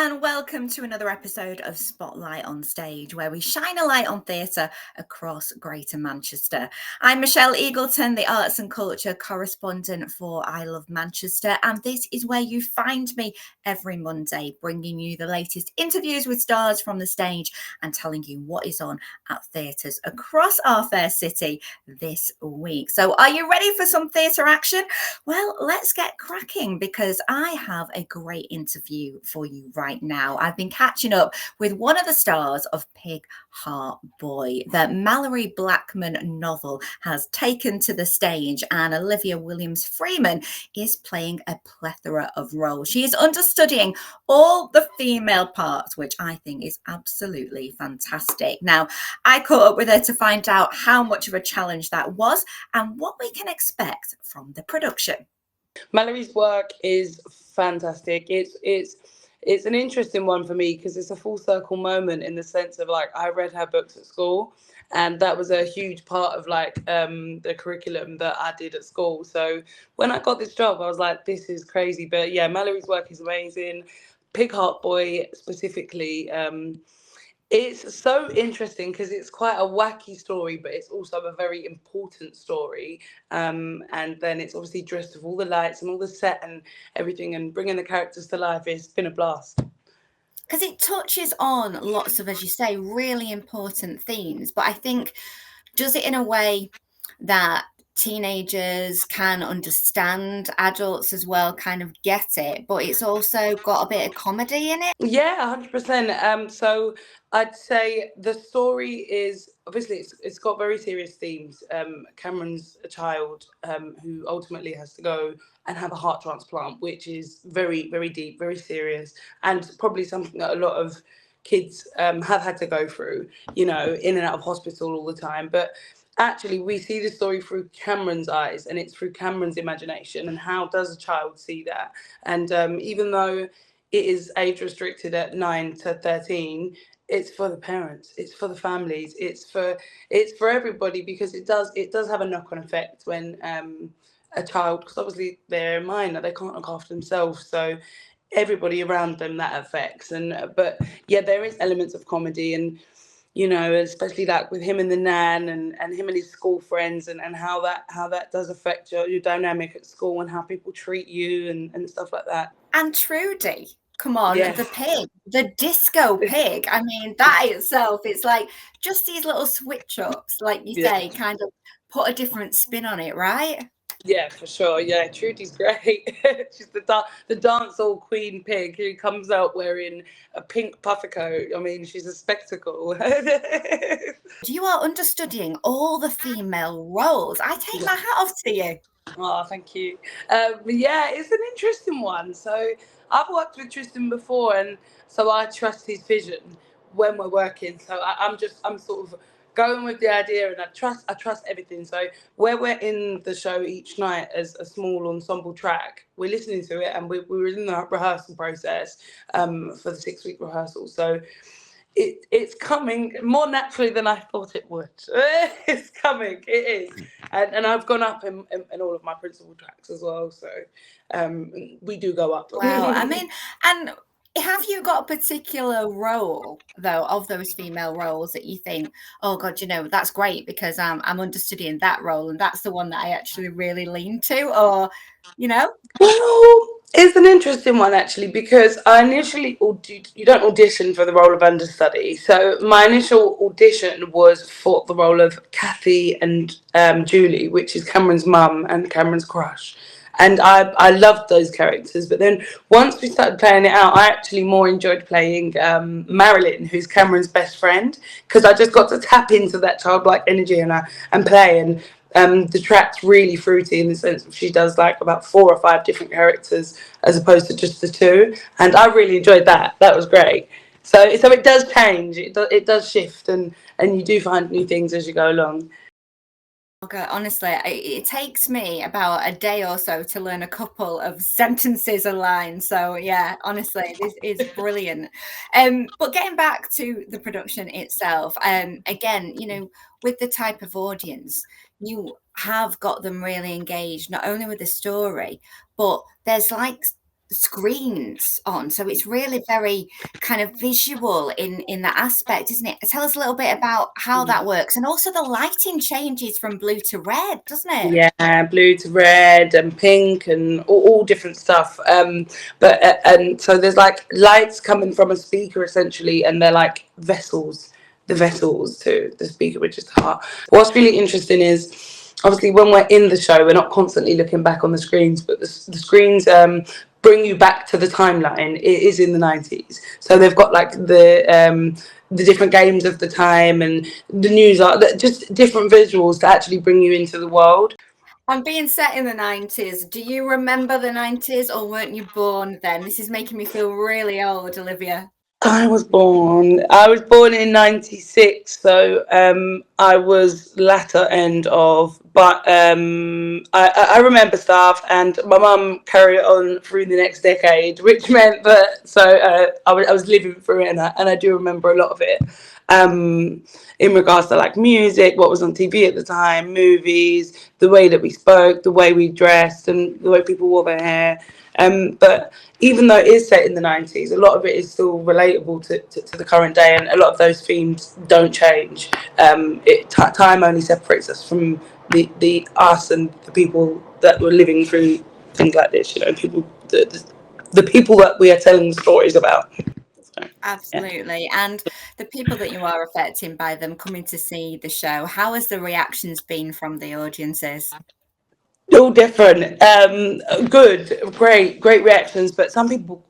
and welcome to another episode of Spotlight on Stage, where we shine a light on theatre across Greater Manchester. I'm Michelle Eagleton, the arts and culture correspondent for I Love Manchester, and this is where you find me every Monday, bringing you the latest interviews with stars from the stage and telling you what is on at theatres across our fair city this week. So are you ready for some theatre action? Well, let's get cracking because I have a great interview for you right now. I've been catching up with one of the stars of Pig Heart Boy. The Malorie Blackman novel has taken to the stage, and Olivia Williams Freeman is playing a plethora of roles. She is understudying all the female parts, which I think is absolutely fantastic. Now, I caught up with her to find out how much of a challenge that was and what we can expect from the production. Mallory's work is fantastic. It's an interesting one for me because it's a full circle moment in the sense of like I read her books at school, and that was a huge part of like the curriculum that I did at school. So when I got this job, I was like, this is crazy. But yeah, Mallory's work is amazing. Pig Heart Boy specifically. It's so interesting because it's quite a wacky story, but it's also a very important story. And then it's obviously dressed with all the lights and all the set and everything and bringing the characters to life. It's been a blast. Because it touches on lots of, as you say, really important themes, but I think does it in a way that teenagers can understand, adults as well kind of get it, but it's also got a bit of comedy in it. Yeah, 100%. So I'd say the story is obviously it's got very serious themes. Cameron's a child who ultimately has to go and have a heart transplant, which is very, very deep, very serious, and probably something that a lot of kids have had to go through, you know, in and out of hospital all the time. But actually, we see the story through Cameron's eyes, and it's through Cameron's imagination. And how does a child see that? And even though it is age restricted at 9 to 13, it's for the parents, it's for the families, it's for everybody, because it does have a knock-on effect when a child, because obviously they're minor, they can't look after themselves, so everybody around them that affects. And but yeah, there is elements of comedy, and you know, especially like with him and the nan, and him and his school friends, and how that does affect your dynamic at school and how people treat you, and stuff like that. And Trudy, come on, Yes. the pig, the disco pig. I mean, that itself, it's like just these little switch ups, like you Yeah. say, kind of put a different spin on it, right? Yeah, for sure. Yeah, Trudy's great. She's the dancehall queen pig who comes out wearing a pink puffer coat. I mean, she's a spectacle. You are understudying all the female roles. I take my hat off to you. Oh, thank you. Yeah, it's an interesting one. So I've worked with Tristan before, and so I trust his vision when we're working. So I'm sort of going with the idea, and I trust everything. So where we're in the show each night as a small ensemble track, we're listening to it, and we were in the rehearsal process for the 6-week rehearsal. So it's coming more naturally than I thought it would. It's coming. It is. And I've gone up in all of my principal tracks as well. So we do go up. Wow. I mean, and have you got a particular role though of those female roles that you think, oh God, you know, that's great because I'm understudying that role and that's the one that I actually really lean to, or you know? Well, it's an interesting one actually, because I initially you don't audition for the role of understudy. So my initial audition was for the role of Kathy and Julie, which is Cameron's mum and Cameron's crush. And I loved those characters. But then once we started playing it out, I actually more enjoyed playing Marilyn, who's Cameron's best friend, because I just got to tap into that childlike energy and play. And the track's really fruity in the sense of she does like about 4 or 5 different characters as opposed to just the 2. And I really enjoyed that. That was great. So it does change. It does shift, and you do find new things as you go along. Okay, honestly, it takes me about a day or so to learn a couple of sentences or lines. So yeah, honestly, this is brilliant. But getting back to the production itself, again, you know, with the type of audience, you have got them really engaged, not only with the story, but there's like screens on, so it's really very kind of visual in that aspect, isn't it? Tell us a little bit about how that works, and also the lighting changes from blue to red, doesn't it? Yeah, blue to red and pink and all different stuff. But and so there's like lights coming from a speaker essentially, and they're like vessels, the vessels to the speaker, which is the heart. What's really interesting is obviously when we're in the show, we're not constantly looking back on the screens, but the screens bring you back to the timeline. It is in the 90s, so they've got like the different games of the time and the news art, just different visuals to actually bring you into the world. And being set in the 90s, do you remember the 90s, or weren't you born then? This is making me feel really old, Olivia. I was born in 96, so I was latter end of, but I remember stuff, and my mum carried it on through the next decade, which meant that, so I was living through it, and I do remember a lot of it. In regards to like music, what was on TV at the time, movies, the way that we spoke, the way we dressed, and the way people wore their hair. But even though it is set in the 90s, a lot of it is still relatable to the current day, and a lot of those themes don't change. Time only separates us from the us and the people that were living through things like this. People, the people that we are telling stories about. So, yeah. Absolutely. And the people that you are affecting by them coming to see the show, how has the reactions been from the audiences? All different. Good, great reactions. But some people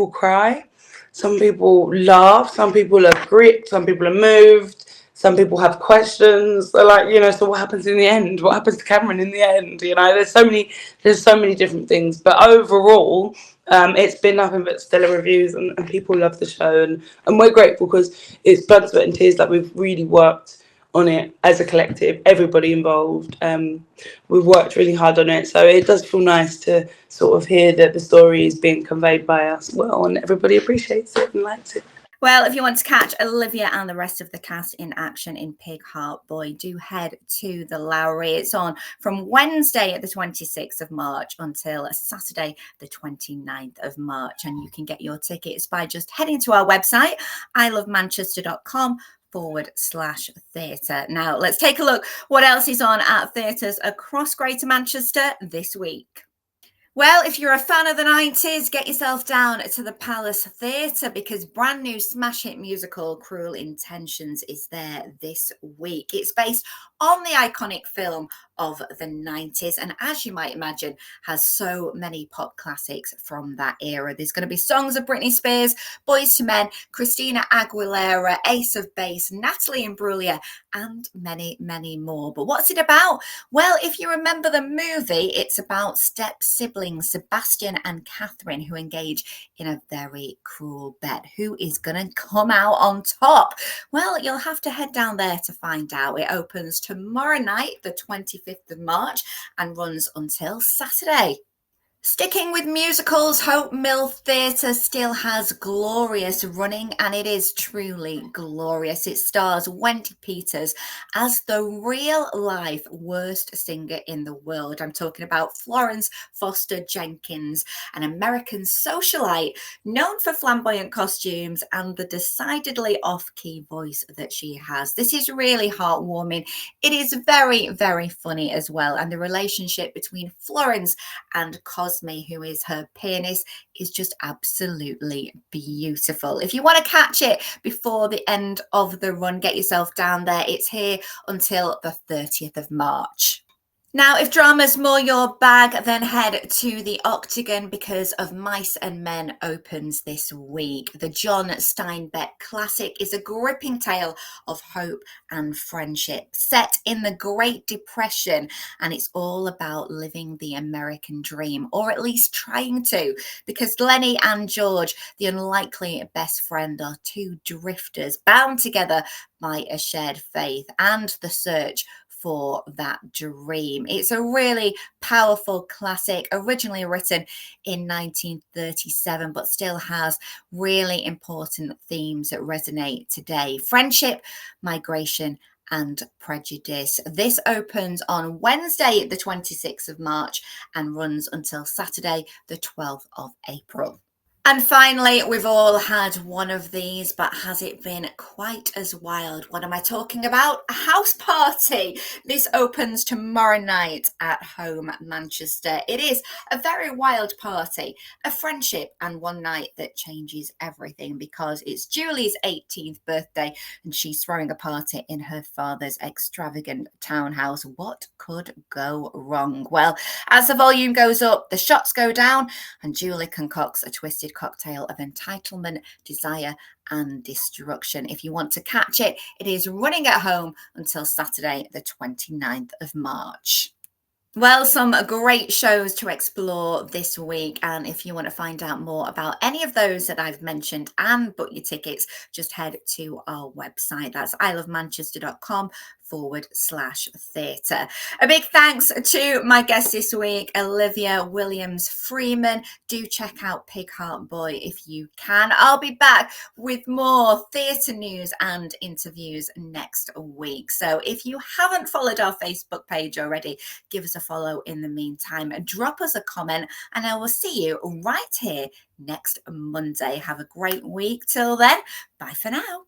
cry, some people laugh, some people are gripped, some people are moved, some people have questions. They're like, so what happens in the end? What happens to Cameron in the end? There's so many different things. But overall, it's been nothing but stellar reviews, and people love the show, and we're grateful because it's blood, sweat, and tears. Like, we've really worked on it as a collective, everybody involved. We've worked really hard on it, so it does feel nice to sort of hear that the story is being conveyed by us well, and everybody appreciates it and likes it. Well, if you want to catch Olivia and the rest of the cast in action in Pig Heart Boy, do head to the Lowry. It's on from Wednesday, the 26th of March, until Saturday, the 29th of March. And you can get your tickets by just heading to our website, ilovemanchester.com/theatre. Now, let's take a look what else is on at theatres across Greater Manchester this week. Well, if you're a fan of the 90s, get yourself down to the Palace Theatre, because brand new smash hit musical Cruel Intentions is there this week. It's based on the iconic film of the 90s, and as you might imagine, has so many pop classics from that era. There's going to be songs of Britney Spears, Boyz II Men, Christina Aguilera, Ace of Base, Natalie Imbruglia, and many, many more. But what's it about? Well, if you remember the movie, it's about step siblings Sebastian and Catherine, who engage in a very cruel bet. Who is going to come out on top? Well, you'll have to head down there to find out. It opens tomorrow night, the 25th of March, and runs until Saturday. Sticking with musicals, Hope Mill Theatre still has Glorious running, and it is truly glorious. It stars Wendy Peters as the real-life worst singer in the world. I'm talking about Florence Foster Jenkins, an American socialite known for flamboyant costumes and the decidedly off-key voice that she has. This is really heartwarming. It is very, very funny as well, and the relationship between Florence and Cosme, who is her pianist, is just absolutely beautiful. If you want to catch it before the end of the run, get yourself down there. It's here until the 30th of March. Now, if drama's more your bag, then head to the Octagon, because Of Mice and Men opens this week. The John Steinbeck classic is a gripping tale of hope and friendship set in the Great Depression, and it's all about living the American dream, or at least trying to, because Lenny and George, the unlikely best friend, are two drifters bound together by a shared faith and the search for that dream. It's a really powerful classic, originally written in 1937, but still has really important themes that resonate today: friendship, migration, and Prejudice. This opens on Wednesday, the 26th of March, and runs until Saturday, the 12th of April. And finally, we've all had one of these, but has it been quite as wild? What am I talking about? A house party. This opens tomorrow night at Home Manchester. It is a very wild party, a friendship and one night that changes everything, because it's Julie's 18th birthday and she's throwing a party in her father's extravagant townhouse. What could go wrong? Well, as the volume goes up, the shots go down and Julie concocts a twisted cocktail of entitlement, desire, and destruction. If you want to catch it, it is running at Home until Saturday, the 29th of March. Well, some great shows to explore this week. And if you want to find out more about any of those that I've mentioned and book your tickets, just head to our website. That's isleofmanchester.com/theatre. A big thanks to my guest this week, Olivia Williams Freeman. Do check out Pig Heart Boy if you can. I'll be back with more theatre news and interviews next week. So if you haven't followed our Facebook page already, give us a follow in the meantime, and drop us a comment, and I will see you right here next Monday. Have a great week till then. Bye for now.